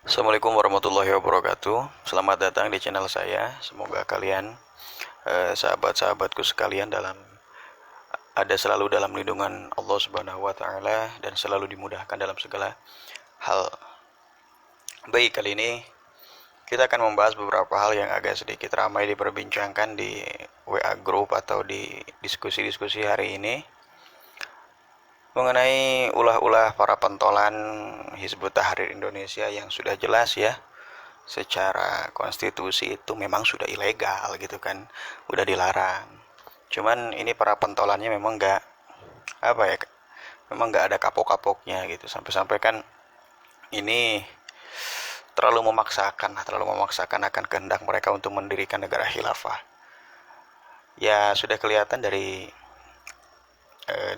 Assalamualaikum warahmatullahi wabarakatuh. Selamat datang di channel saya. Semoga kalian, sahabat-sahabatku sekalian, ada selalu dalam lindungan Allah Subhanahu wa taala dan selalu dimudahkan dalam segala hal. Baik, kali ini kita akan membahas beberapa hal yang agak sedikit ramai diperbincangkan di WA group atau di diskusi-diskusi hari ini mengenai ulah-ulah para pentolan Hizbut Tahrir Indonesia yang sudah jelas ya, secara konstitusi itu memang sudah ilegal gitu kan, udah dilarang. Cuman ini para pentolannya memang nggak apa ya, memang nggak ada kapok-kapoknya gitu, sampai-sampai kan ini terlalu memaksakan akan kehendak mereka untuk mendirikan negara khilafah. Ya sudah kelihatan dari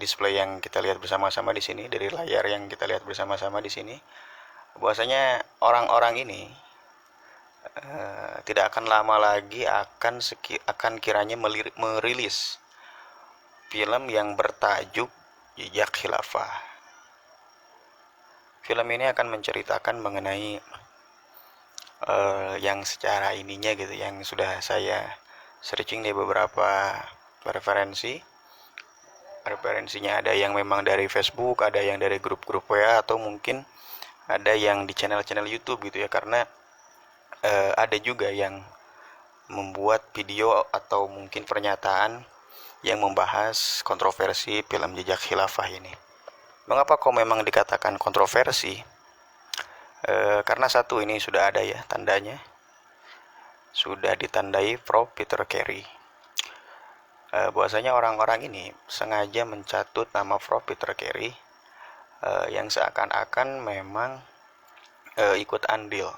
display yang kita lihat bersama-sama di sini, dari layar yang kita lihat bersama-sama di sini, bahwasanya orang-orang ini tidak akan lama lagi akan kiranya merilis film yang bertajuk Jejak Khilafah. Film ini akan menceritakan mengenai yang secara ininya gitu, yang sudah saya searching di beberapa referensinya ada yang memang dari Facebook, ada yang dari grup-grup WA, atau mungkin ada yang di channel-channel YouTube gitu ya, karena ada juga yang membuat video atau mungkin pernyataan yang membahas kontroversi film Jejak Khilafah ini. Mengapa kok memang dikatakan kontroversi? Karena satu, ini sudah ada ya tandanya, sudah ditandai Prof. Peter Carey. Bahwasanya orang-orang ini sengaja mencatut nama Prof. Peter Carey yang seakan-akan memang ikut andil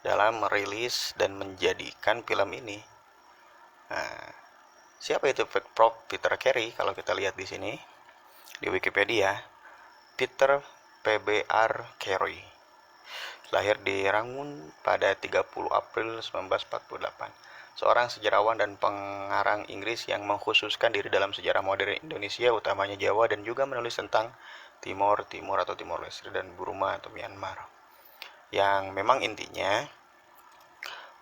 dalam merilis dan menjadikan film ini. Nah, siapa itu Prof. Peter Carey? Kalau kita lihat di sini di Wikipedia, Peter PBR Carey lahir di Rangun pada 30 April 1948. Seorang sejarawan dan pengarang Inggris yang mengkhususkan diri dalam sejarah modern Indonesia, utamanya Jawa, dan juga menulis tentang Timor atau Timor Leste, dan Burma atau Myanmar. Yang memang intinya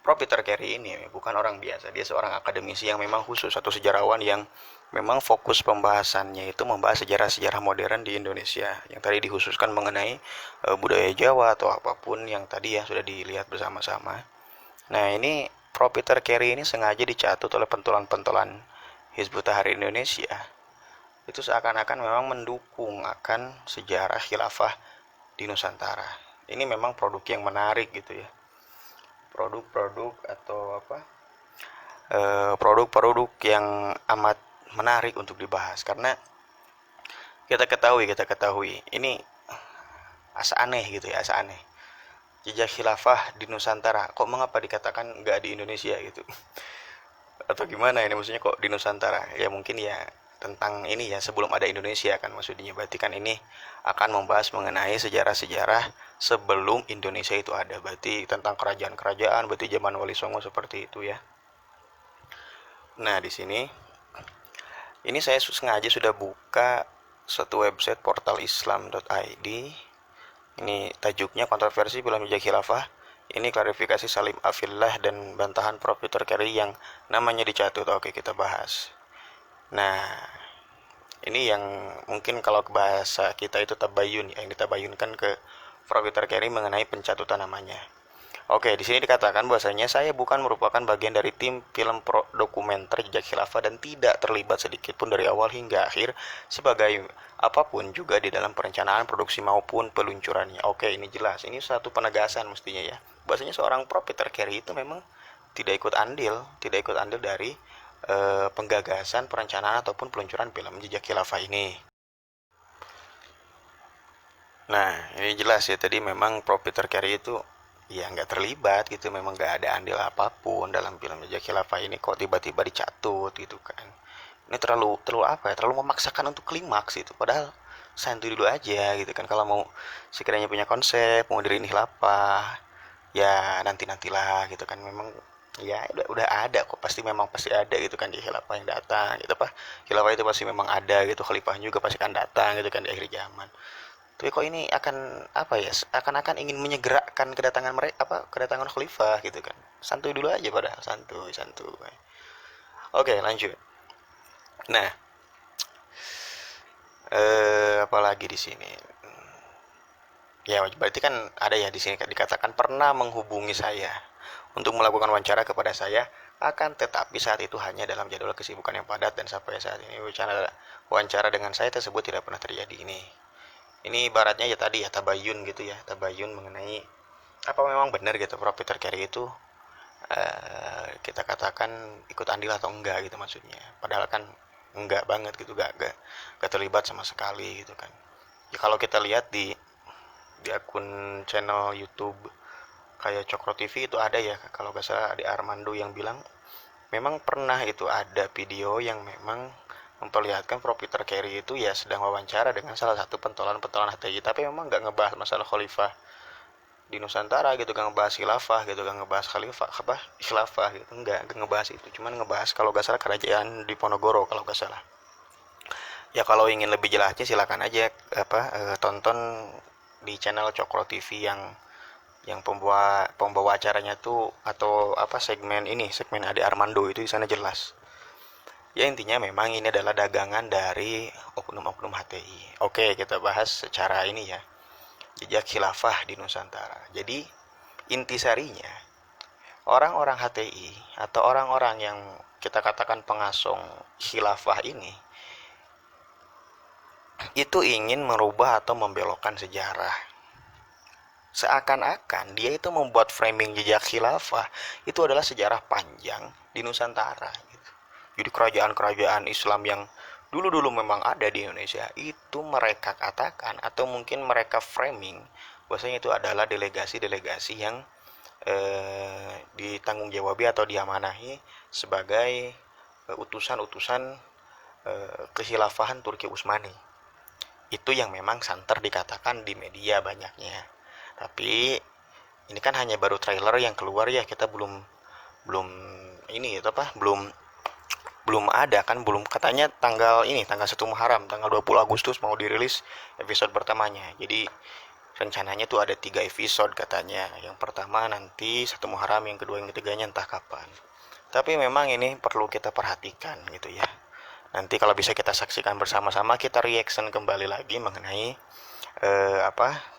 Prof. Peter Carey ini bukan orang biasa, dia seorang akademisi yang memang khusus, atau sejarawan yang memang fokus pembahasannya itu membahas sejarah-sejarah modern di Indonesia, yang tadi dikhususkan mengenai budaya Jawa atau apapun yang tadi ya sudah dilihat bersama-sama. Nah, ini Prof. Peter Carey ini sengaja dicatut oleh pentolan-pentolan Hizbut Tahrir Indonesia. Itu seakan-akan memang mendukung akan sejarah khilafah di Nusantara. Ini memang produk yang menarik gitu ya, produk-produk atau apa, produk-produk yang amat menarik untuk dibahas, karena kita ketahui ini asa aneh gitu ya, asa aneh. Jejak khilafah di Nusantara, kok mengapa dikatakan nggak di Indonesia gitu, atau gimana ini maksudnya kok di Nusantara? Ya mungkin ya tentang ini ya, sebelum ada Indonesia kan maksudnya, berarti kan ini akan membahas mengenai sejarah-sejarah sebelum Indonesia itu ada, berarti tentang kerajaan-kerajaan, berarti zaman Wali Songo seperti itu ya. Nah, di sini ini saya sengaja sudah buka satu website, portal islam.id. Ini tajuknya kontroversi film Jejak Khilafah. Ini klarifikasi Salim Afillah dan bantahan Prof. Peter Carey yang namanya dicatut. Oke, kita bahas. Nah, ini yang mungkin kalau bahasa kita itu tabayun ya, yang ditabayunkan ke Prof. Peter Carey mengenai pencatutan namanya. Oke, di sini dikatakan bahwasanya saya bukan merupakan bagian dari tim film dokumenter Jejak Khilafah dan tidak terlibat sedikit pun dari awal hingga akhir sebagai apapun juga di dalam perencanaan, produksi maupun peluncurannya. Oke, ini jelas. Ini satu penegasan mestinya ya. Bahwasanya seorang Prof. Peter Carey itu memang tidak ikut andil dari penggagasan, perencanaan ataupun peluncuran film Jejak Khilafah ini. Nah, ini jelas ya, tadi memang Prof. Peter Carey itu ya nggak terlibat gitu, memang nggak ada andil apapun dalam film Jejak Khilafah ini, kok tiba-tiba dicatut gitu kan. Ini terlalu terlalu apa ya, terlalu memaksakan untuk klimaks itu, padahal santuy dulu aja gitu kan. Kalau mau sekiranya punya konsep mau diriin khilafah, ya nanti-nantilah gitu kan. Memang ya udah ada kok, pasti ada gitu kan di khilafah yang datang gitu, apa khilafah itu pasti memang ada gitu, khalifah juga pasti akan datang gitu kan di akhir zaman. Tapi kok ini akan apa ya? Akan ingin menyegerakan kedatangan mereka, kedatangan khalifah gitu kan. Santuy dulu aja, padahal santuy, santuy. Oke, lanjut. Nah, apalagi di sini? Ya, berarti kan ada ya di sini dikatakan pernah menghubungi saya untuk melakukan wawancara kepada saya, akan tetapi saat itu hanya dalam jadwal kesibukan yang padat dan sampai saat ini wawancara dengan saya tersebut tidak pernah terjadi. Ini ibaratnya ya tadi ya, tabayun gitu ya, tabayun mengenai apa memang benar gitu Prof. Peter Carey itu kita katakan ikut andil atau enggak gitu maksudnya. Padahal kan enggak banget gitu, enggak terlibat sama sekali gitu kan. Ya kalau kita lihat di akun channel YouTube kayak Cokro TV itu ada ya, kalau nggak salah ada Armando yang bilang memang pernah itu ada video yang memang memperlihatkan Prof. Peter Carey itu ya sedang wawancara dengan salah satu pentolan-pentolan HTI, tapi memang nggak ngebahas masalah khalifah di Nusantara gitu, gak ngebahas khilafah gitu, gak ngebahas khalifah apa khilafah gitu, nggak ngebahas itu, cuman ngebahas kalau nggak salah kerajaan di Ponorogo kalau nggak salah. Ya kalau ingin lebih jelasnya silakan aja tonton di channel Cokro TV yang pembawa acaranya tuh atau segmen Ade Armando itu di sana jelas. Ya intinya memang ini adalah dagangan dari oknum-oknum HTI. Oke, kita bahas secara ini ya. Jejak khilafah di Nusantara. Jadi intisarinya orang-orang HTI atau orang-orang yang kita katakan pengasong khilafah ini itu ingin merubah atau membelokkan sejarah. Seakan-akan dia itu membuat framing jejak khilafah itu adalah sejarah panjang di Nusantara gitu. Jadi kerajaan-kerajaan Islam yang dulu-dulu memang ada di Indonesia itu mereka katakan atau mungkin mereka framing bahwasanya itu adalah delegasi-delegasi yang ditanggung jawabi atau diamanahi sebagai utusan-utusan kekhilafahan Turki Utsmani. Itu yang memang santer dikatakan di media banyaknya. Tapi ini kan hanya baru trailer yang keluar ya, kita belum belum ini itu apa belum belum ada kan, belum katanya tanggal 1 Muharram tanggal 20 Agustus mau dirilis episode pertamanya. Jadi rencananya tuh ada 3 episode katanya, yang pertama nanti 1 Muharram, yang kedua yang ketiganya entah kapan. Tapi memang ini perlu kita perhatikan gitu ya. Nanti kalau bisa kita saksikan bersama-sama, kita reaction kembali lagi mengenai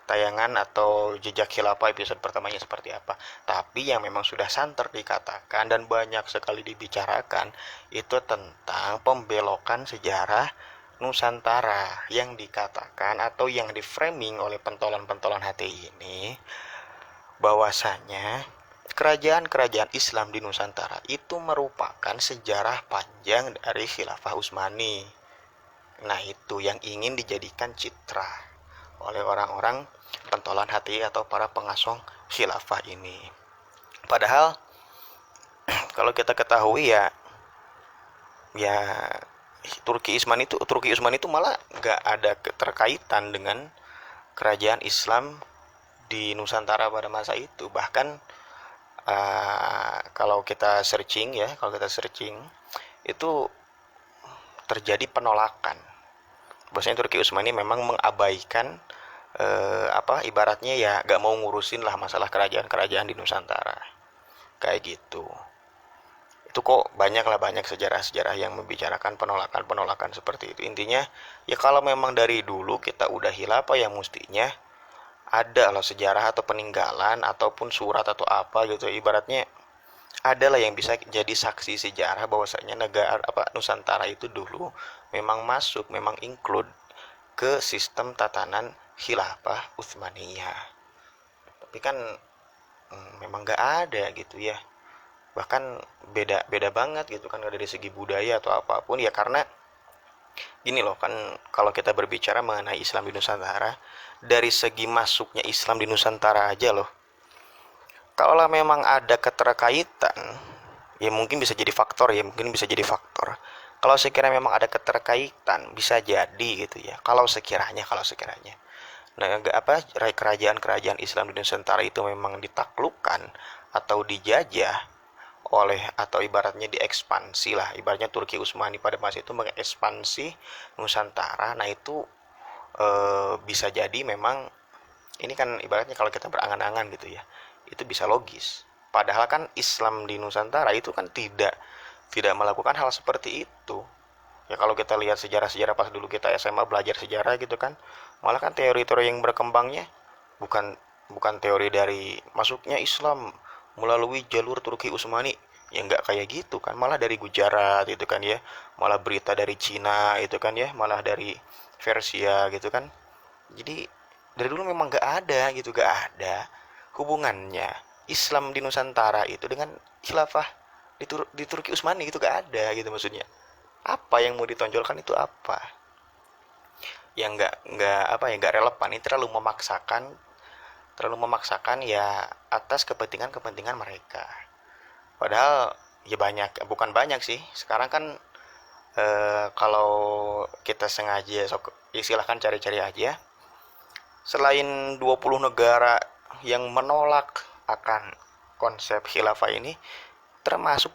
tayangan atau jejak khilafah episode pertamanya seperti apa. Tapi yang memang sudah santer dikatakan dan banyak sekali dibicarakan itu tentang pembelokan sejarah Nusantara yang dikatakan atau yang diframing oleh pentolan-pentolan HTI ini, bahwasanya kerajaan-kerajaan Islam di Nusantara itu merupakan sejarah panjang dari Khilafah Utsmani. Nah, itu yang ingin dijadikan citra oleh orang-orang pentolan hati atau para pengasong khilafah ini. Padahal kalau kita ketahui ya Turki Utsmani itu malah nggak ada keterkaitan dengan kerajaan Islam di Nusantara pada masa itu. Bahkan kalau kita searching itu terjadi penolakan. Bahwasanya Turki Utsmani memang mengabaikan ibaratnya ya gak mau ngurusin lah masalah kerajaan-kerajaan di Nusantara kayak gitu. Itu kok banyak sejarah-sejarah yang membicarakan penolakan seperti itu. Intinya ya kalau memang dari dulu kita udah khilafah ya mestinya ada lah sejarah atau peninggalan ataupun surat atau apa gitu, ibaratnya adalah yang bisa jadi saksi sejarah bahwasanya Nusantara itu dulu memang include ke sistem tatanan khilafah Utsmaniyah. Tapi kan memang nggak ada gitu ya, bahkan beda banget gitu kan dari segi budaya atau apapun ya. Karena gini loh kan, kalau kita berbicara mengenai Islam di Nusantara, dari segi masuknya Islam di Nusantara aja loh, kalau memang ada keterkaitan ya mungkin bisa jadi faktor kalau sekiranya memang ada keterkaitan bisa jadi gitu ya, kalau sekiranya nah kerajaan-kerajaan Islam di Nusantara itu memang ditaklukkan atau dijajah oleh atau ibaratnya diekspansi lah, ibaratnya Turki Utsmani pada masa itu mengekspansi Nusantara. Nah itu bisa jadi memang ini kan ibaratnya kalau kita berangan-angan gitu ya, itu bisa logis. Padahal kan Islam di Nusantara itu kan tidak melakukan hal seperti itu. Ya kalau kita lihat sejarah-sejarah pas dulu kita SMA belajar sejarah gitu kan, malah kan teori-teori yang berkembangnya bukan bukan teori dari masuknya Islam melalui jalur Turki Utsmani, ya nggak kayak gitu kan, malah dari Gujarat itu kan ya, malah berita dari Cina itu kan ya, malah dari Persia gitu kan. Jadi dari dulu memang nggak ada gitu, nggak ada hubungannya Islam di Nusantara itu dengan khilafah di Turki Utsmani, gitu nggak ada gitu maksudnya. Apa yang mau ditonjolkan itu apa? Yang nggak apa ya, nggak relevan. Ini terlalu memaksakan ya atas kepentingan mereka. Padahal ya banyak, bukan banyak sih. Sekarang kan kalau kita sengaja sok, ya silahkan cari-cari aja. Selain 20 negara yang menolak akan konsep khilafah ini, termasuk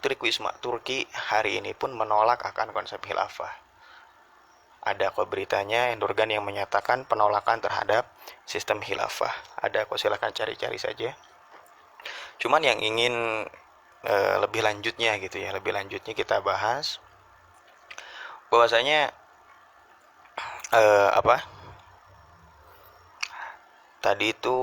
Turki hari ini pun menolak akan konsep khilafah. Ada kok beritanya Erdogan yang menyatakan penolakan terhadap sistem khilafah. Ada kok, silahkan cari-cari saja. Cuman yang ingin lebih lanjutnya gitu ya, lebih lanjutnya kita bahas bahwasanya apa tadi itu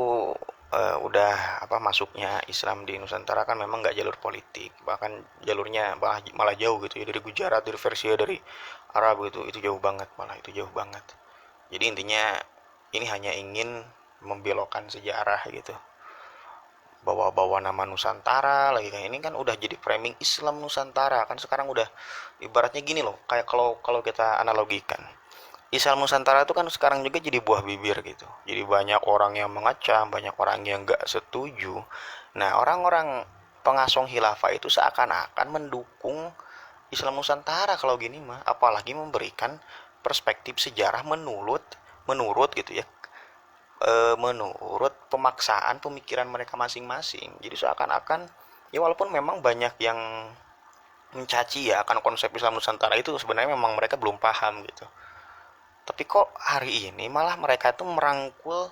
udah apa, masuknya Islam di Nusantara kan memang nggak jalur politik, bahkan jalurnya malah jauh gitu ya, dari Gujarat, dari Persia, dari Arab, itu jauh banget, malah itu jauh banget. Jadi intinya ini hanya ingin membelokkan sejarah gitu, bawa-bawa nama Nusantara lagi, kayak ini kan udah jadi framing Islam Nusantara kan sekarang, udah ibaratnya gini loh, kayak kalau kalau kita analogikan Islam Nusantara itu kan sekarang juga jadi buah bibir gitu. Jadi banyak orang yang mengecam, banyak orang yang nggak setuju. Nah, orang-orang pengasong khilafah itu seakan-akan mendukung Islam Nusantara kalau gini mah, apalagi memberikan perspektif sejarah menurut gitu ya, menurut pemaksaan pemikiran mereka masing-masing. Jadi seakan-akan ya walaupun memang banyak yang mencaci ya akan konsep Islam Nusantara itu, sebenarnya memang mereka belum paham gitu. Tapi kok hari ini malah mereka tuh merangkul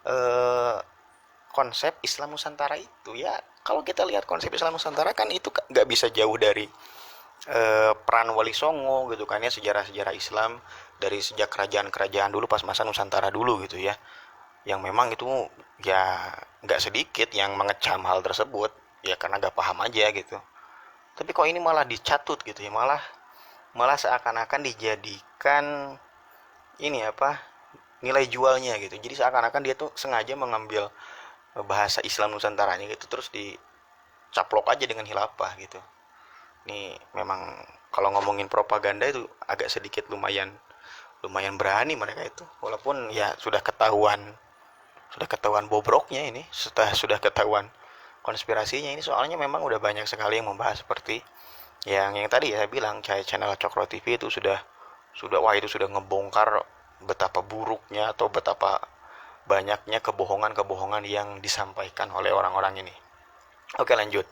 eh, konsep Islam Nusantara itu ya. Kalau kita lihat konsep Islam Nusantara kan itu nggak bisa jauh dari peran Wali Songo gitu kan ya, sejarah-sejarah Islam dari sejak kerajaan-kerajaan dulu pas masa Nusantara dulu gitu ya, yang memang itu ya nggak sedikit yang mengecam hal tersebut ya karena nggak paham aja gitu. Tapi kok ini malah dicatut gitu ya, malah malah seakan-akan dijadikan ini apa, nilai jualnya gitu. Jadi seakan-akan dia tuh sengaja mengambil bahasa Islam Nusantaranya gitu, terus dicaplok aja dengan hilafah gitu. Ini memang kalau ngomongin propaganda itu agak sedikit lumayan lumayan berani mereka itu, walaupun ya sudah ketahuan bobroknya ini, sudah ketahuan konspirasinya ini, soalnya memang udah banyak sekali yang membahas seperti yang tadi ya saya bilang, kayak channel Cokro TV itu sudah wah itu sudah ngebongkar betapa buruknya atau betapa banyaknya kebohongan-kebohongan yang disampaikan oleh orang-orang ini. Oke, lanjut.